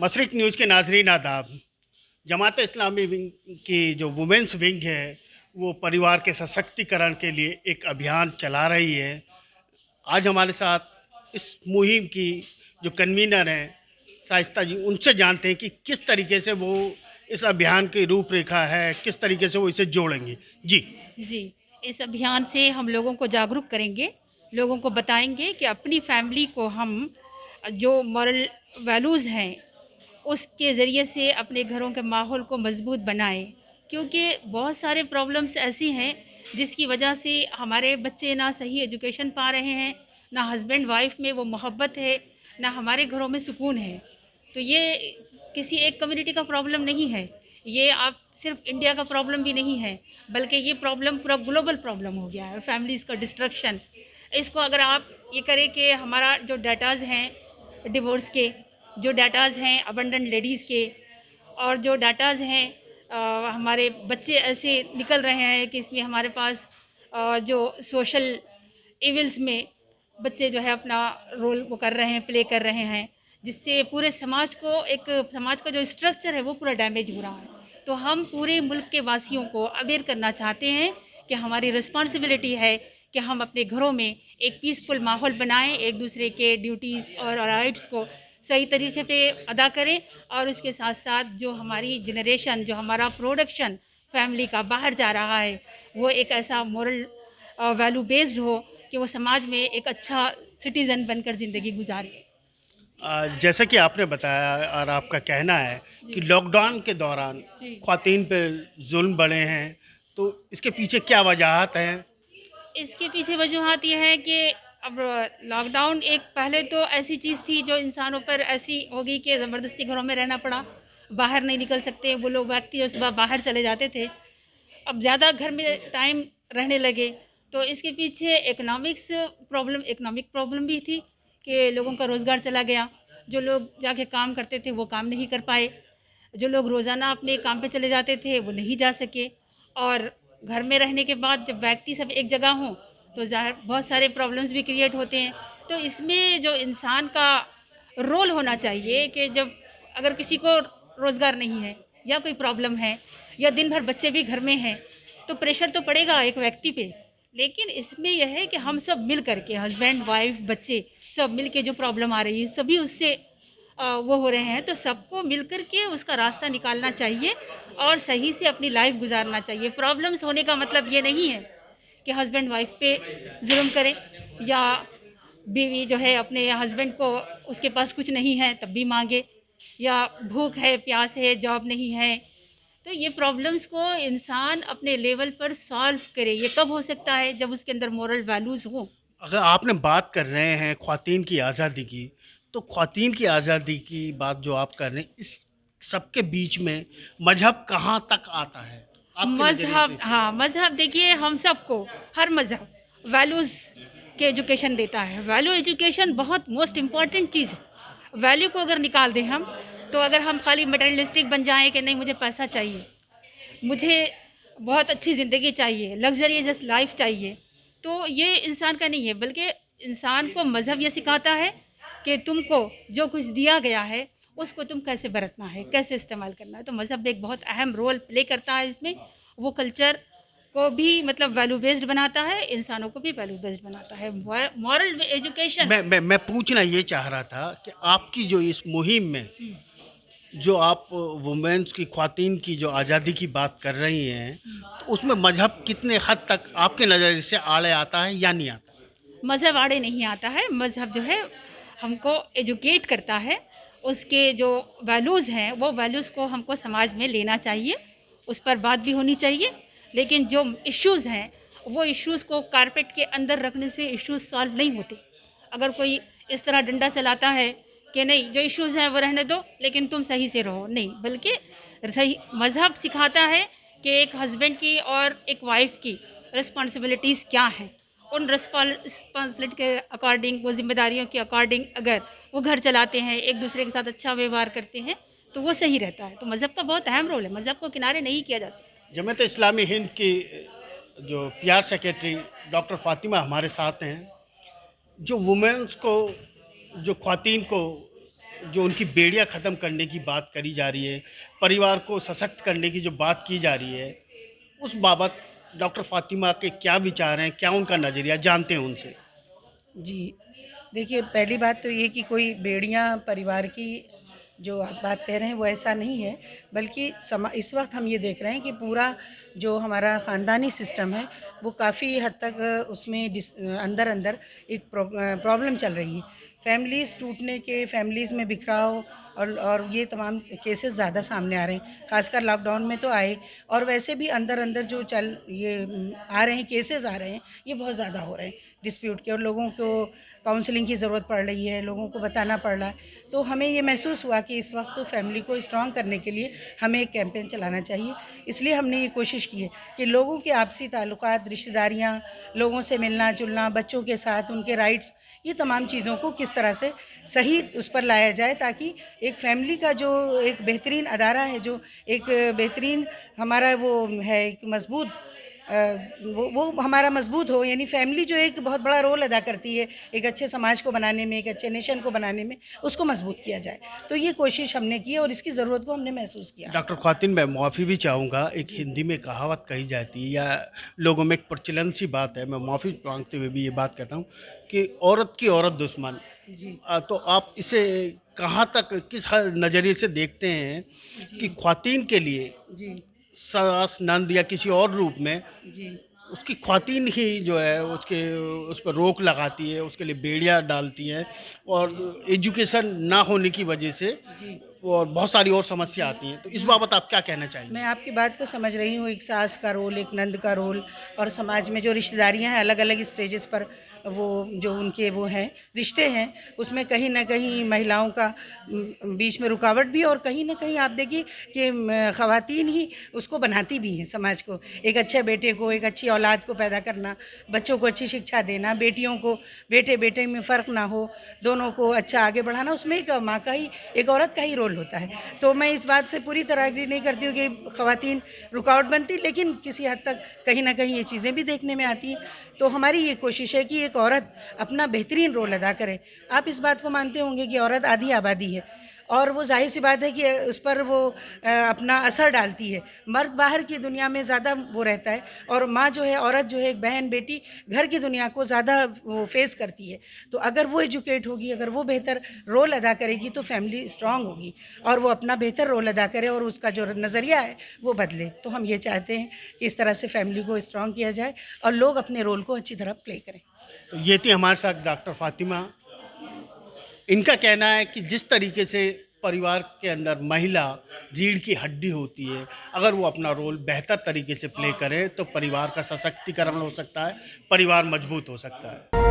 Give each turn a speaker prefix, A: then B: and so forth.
A: मशरिक news के नाजरीन आदाब। जमात इस्लामी विंग की जो वुमेंस विंग है वो परिवार के सशक्तिकरण के लिए एक अभियान चला रही है। आज हमारे साथ इस मुहिम की जो कन्वीनर हैं शाइस्ता जी, उनसे जानते हैं कि किस तरीके से वो इस अभियान की रूपरेखा है, किस तरीके से वो इसे जोड़ेंगे। जी
B: जी, इस अभियान से हम लोगों को जागरूक करेंगे, लोगों को बताएँगे कि अपनी फैमिली को हम जो मॉरल वैल्यूज़ हैं, उसके ज़रिए से अपने घरों के माहौल को मज़बूत बनाएँ। क्योंकि बहुत सारे प्रॉब्लम्स ऐसी हैं, जिसकी वजह से हमारे बच्चे ना सही एजुकेशन पा रहे हैं, ना हस्बैंड वाइफ में वो मोहब्बत है, ना हमारे घरों में सुकून है। तो ये किसी एक कम्युनिटी का प्रॉब्लम नहीं है, ये आप सिर्फ इंडिया का प्रॉब्लम भी नहीं है, बल्कि ये प्रॉब्लम पूरा ग्लोबल प्रॉब्लम हो गया है, फैमिलीज़ का डिस्ट्रक्शन। इसको अगर आप ये करें कि हमारा जो डाटाज़ हैं डिवोर्स के, जो डाटाज़ हैं अबंडेंट लेडीज़ के, और जो डाटाज़ हैं हमारे बच्चे ऐसे निकल रहे हैं कि इसमें हमारे पास जो सोशल इविल्स में बच्चे जो है अपना रोल वो कर रहे हैं, प्ले कर रहे हैं, जिससे पूरे समाज को एक समाज का जो स्ट्रक्चर है वो पूरा डैमेज हो रहा है। तो हम पूरे मुल्क के वासियों को अवेयर करना चाहते हैं कि हमारी रिस्पॉन्सिबिलिटी है कि हम अपने घरों में एक पीसफुल माहौल बनाएं, एक दूसरे के ड्यूटीज़ और राइट्स को सही तरीके पे अदा करें, और उसके साथ साथ जो हमारी जनरेशन, जो हमारा प्रोडक्शन फैमिली का बाहर जा रहा है, वो एक ऐसा मोरल वैल्यू बेस्ड हो कि वो समाज में एक अच्छा सिटीज़न बनकर ज़िंदगी गुजारे।
A: जैसा कि आपने बताया और आपका कहना है कि
B: जी
A: लॉकडाउन के दौरान
B: जी।
A: ख्वातीन पे जुल्म बढ़े हैं, तो इसके पीछे क्या वजहात हैं?
B: इसके पीछे वजूहत ये है कि अब लॉकडाउन एक पहले तो ऐसी चीज़ थी जो इंसानों पर ऐसी हो गई कि ज़बरदस्ती घरों में रहना पड़ा, बाहर नहीं निकल सकते वो लोग, व्यक्ति जो सुबह बाहर चले जाते थे, अब ज़्यादा घर में टाइम रहने लगे। तो इसके पीछे इकोनॉमिक प्रॉब्लम भी थी कि लोगों का रोज़गार चला गया, जो लोग जाके काम करते थे वो काम नहीं कर पाए, जो लोग रोज़ाना अपने काम पे चले जाते थे वो नहीं जा सके। और घर में रहने के बाद जब व्यक्ति सब एक जगह हों तो ज़ाहिर बहुत सारे प्रॉब्लम्स भी क्रिएट होते हैं। तो इसमें जो इंसान का रोल होना चाहिए कि जब अगर किसी को रोज़गार नहीं है या कोई प्रॉब्लम है या दिन भर बच्चे भी घर में हैं, तो प्रेशर तो पड़ेगा एक व्यक्ति पे। लेकिन इसमें यह है कि हम सब मिल करके, हस्बैंड वाइफ बच्चे, सब मिल के जो प्रॉब्लम आ रही है सभी उससे वो हो रहे हैं, तो सबको मिलकर के उसका रास्ता निकालना चाहिए और सही से अपनी लाइफ गुजारना चाहिए। प्रॉब्लम्स होने का मतलब ये नहीं है कि हस्बैंड वाइफ पे जुल्म करे, या बीवी जो है अपने हस्बैंड को, उसके पास कुछ नहीं है तब भी मांगे, या भूख है, प्यास है, जॉब नहीं है। तो ये प्रॉब्लम्स को इंसान अपने लेवल पर सॉल्व करे। ये कब हो सकता है? जब उसके अंदर मोरल वैल्यूज़ हो।
A: अगर आपने बात कर रहे हैं ख्वातीन की आज़ादी की, तो ख्वातीन की आज़ादी की बात जो आप कर रहे हैं, इस सबके बीच में मजहब कहाँ तक आता है आपके नज़रिए
B: मज़हब,
A: से?
B: हाँ, मज़हब देखिए हम सबको, हर मज़हब वैल्यूज़ के एजुकेशन देता है। वैल्यू एजुकेशन बहुत मोस्ट इम्पॉर्टेंट चीज़ है। वैल्यू को अगर निकाल दें हम, तो अगर हम खाली मटेरियलिस्टिक बन जाएँ कि नहीं मुझे पैसा चाहिए, मुझे बहुत अच्छी ज़िंदगी चाहिए, लग्ज़रियस लाइफ़ चाहिए, तो ये इंसान का नहीं है, बल्कि इंसान को मज़हब ये सिखाता है कि तुमको जो कुछ दिया गया है, उसको तुम कैसे बरतना है, कैसे इस्तेमाल करना है। तो मज़हब एक बहुत अहम रोल प्ले करता है इसमें। वो कल्चर को भी मतलब वैल्यू बेस्ड बनाता है, इंसानों को भी वैल्यू बेस्ड बनाता है। Moral education.
A: मैं पूछना ये चाह रहा था कि आपकी जो इस मुहिम में जो आप वुमेन्स की ख्वातीन की जो आज़ादी की बात कर रही हैं, तो उसमें मजहब कितने हद तक आपके नज़रिए से आड़े आता है या नहीं आता?
B: मज़हब आड़े नहीं आता है। मज़हब जो है हमको एजुकेट करता है, उसके जो वैल्यूज़ हैं वो वैल्यूज़ को हमको समाज में लेना चाहिए, उस पर बात भी होनी चाहिए। लेकिन जो इश्यूज़ हैं वो इश्यूज़ को कारपेट के अंदर रखने से इश्यूज़ सॉल्व नहीं होते। अगर कोई इस तरह डंडा चलाता है कि नहीं जो इश्यूज़ हैं वो रहने दो लेकिन तुम सही से रहो, नहीं, बल्कि सही मज़हब सिखाता है कि एक हस्बैंड की और एक वाइफ़ की रिस्पॉन्सिबिलिटीज़ क्या हैं। उन रिस्पॉन्सिबिलिटी के अकॉर्डिंग, वो जिम्मेदारियों के अकॉर्डिंग अगर वो घर चलाते हैं, एक दूसरे के साथ अच्छा व्यवहार करते हैं, तो वो सही रहता है। तो मज़हब का बहुत अहम रोल है, मज़हब को किनारे नहीं किया जा सकता।
A: जमात इस्लामी हिंद की जो पीआर सेक्रेटरी डॉक्टर फातिमा हमारे साथ हैं, जो वुमेन्स को, जो ख्वातीन को जो उनकी बेड़ियां ख़त्म करने की बात करी जा रही है, परिवार को सशक्त करने की जो बात की जा रही है, उस बाबत डॉक्टर फ़ातिमा के क्या विचार हैं, क्या उनका नज़रिया, जानते हैं उनसे।
C: जी, देखिए पहली बात तो ये कि कोई बेड़ियाँ परिवार की जो आप बात कह रहे हैं वो ऐसा नहीं है, बल्कि इस वक्त हम ये देख रहे हैं कि पूरा जो हमारा ख़ानदानी सिस्टम है वो काफ़ी हद तक उसमें अंदर अंदर एक प्रॉब्लम चल रही है। फैमिलीज़ टूटने के, फैमिलीज़ में बिखराव और ये तमाम केसेस ज़्यादा सामने आ रहे हैं, खासकर लॉकडाउन में तो आए, और वैसे भी अंदर अंदर जो आ रहे हैं, केसेस आ रहे हैं, ये बहुत ज़्यादा हो रहे हैं डिस्प्यूट के, और लोगों को काउंसलिंग की ज़रूरत पड़ रही है, लोगों को बताना पड़ रहा है। तो हमें ये महसूस हुआ कि इस वक्त तो फैमिली को स्ट्रॉन्ग करने के लिए हमें एक कैंपेन चलाना चाहिए। इसलिए हमने ये कोशिश की है कि लोगों के आपसी ताल्लुकात, रिश्तेदारियाँ, लोगों से मिलना जुलना, बच्चों के साथ उनके राइट्स, ये तमाम चीज़ों को किस तरह से सही उस पर लाया जाए, ताकि एक फैमिली का जो एक बेहतरीन अदारा है, जो एक बेहतरीन हमारा वो है, एक मजबूत वो हमारा मजबूत हो। यानी फैमिली जो एक बहुत बड़ा रोल अदा करती है एक अच्छे समाज को बनाने में, एक अच्छे नेशन को बनाने में, उसको मजबूत किया जाए। तो ये कोशिश हमने की और इसकी ज़रूरत को हमने महसूस किया।
A: डॉक्टर ख़ातिन, मैं माफ़ी भी चाहूँगा, एक हिंदी में कहावत कही जाती है या लोगों में एक प्रचलन सी बात है, मैं माफ़ी मांगते हुए भी ये बात कहता हूँ कि औरत की औरत दुश्मन।
C: जी
A: तो आप इसे कहाँ तक, किस नज़रिए से देखते हैं कि
C: जी
A: ख़्वातीन के लिए
C: जी
A: सास, नंद या किसी और रूप में
C: जी
A: उसकी ख़्वातीन ही जो है उसके उस पर रोक लगाती है, उसके लिए बेड़ियाँ डालती हैं, और एजुकेशन ना होने की वजह से
C: जी
A: और बहुत सारी और समस्या आती हैं। तो इस बाबत आप क्या कहना चाहेंगे?
C: मैं आपकी बात को समझ रही हूँ, एक सास का रोल, एक नंद का रोल, और समाज में जो रिश्तेदारियाँ हैं अलग अलग स्टेजेस पर, वो जो उनके वो हैं रिश्ते हैं, उसमें कहीं ना कहीं महिलाओं का बीच में रुकावट भी, और कहीं ना कहीं आप देखिए कि ख़वातीन ही उसको बनाती भी हैं समाज को। एक अच्छे बेटे को, एक अच्छी औलाद को पैदा करना, बच्चों को अच्छी शिक्षा देना, बेटियों को बेटे बेटे में फ़र्क ना हो, दोनों को अच्छा आगे बढ़ाना, उसमें एक माँ का ही, एक औरत का ही रोल होता है। तो मैं इस बात से पूरी तरह एग्री नहीं करती हूँ कि ख़वातीन रुकावट बनती, लेकिन किसी हद तक कहीं ना कहीं ये चीज़ें भी देखने में आती हैं। तो हमारी ये कोशिश है कि एक औरत अपना बेहतरीन रोल अदा करे। आप इस बात को मानते होंगे कि औरत आधी आबादी है, और वो ज़ाहिर सी बात है कि उस पर वो अपना असर डालती है। मर्द बाहर की दुनिया में ज़्यादा वो रहता है, और माँ जो है, औरत जो है, एक बहन बेटी घर की दुनिया को ज़्यादा वो फेस करती है। तो अगर वो एजुकेट होगी, अगर वो बेहतर रोल अदा करेगी, तो फैमिली स्ट्रांग होगी और वो अपना बेहतर रोल अदा करे और उसका जो नज़रिया है वो बदले। तो हम ये चाहते हैं कि इस तरह से फैमिली को स्ट्रांग किया जाए और लोग अपने रोल को अच्छी तरह प्ले करें।
A: तो ये थी हमारे साथ डॉक्टर फ़ातिमा। इनका कहना है कि जिस तरीके से परिवार के अंदर महिला रीढ़ की हड्डी होती है, अगर वो अपना रोल बेहतर तरीके से प्ले करे तो परिवार का सशक्तिकरण हो सकता है, परिवार मजबूत हो सकता है।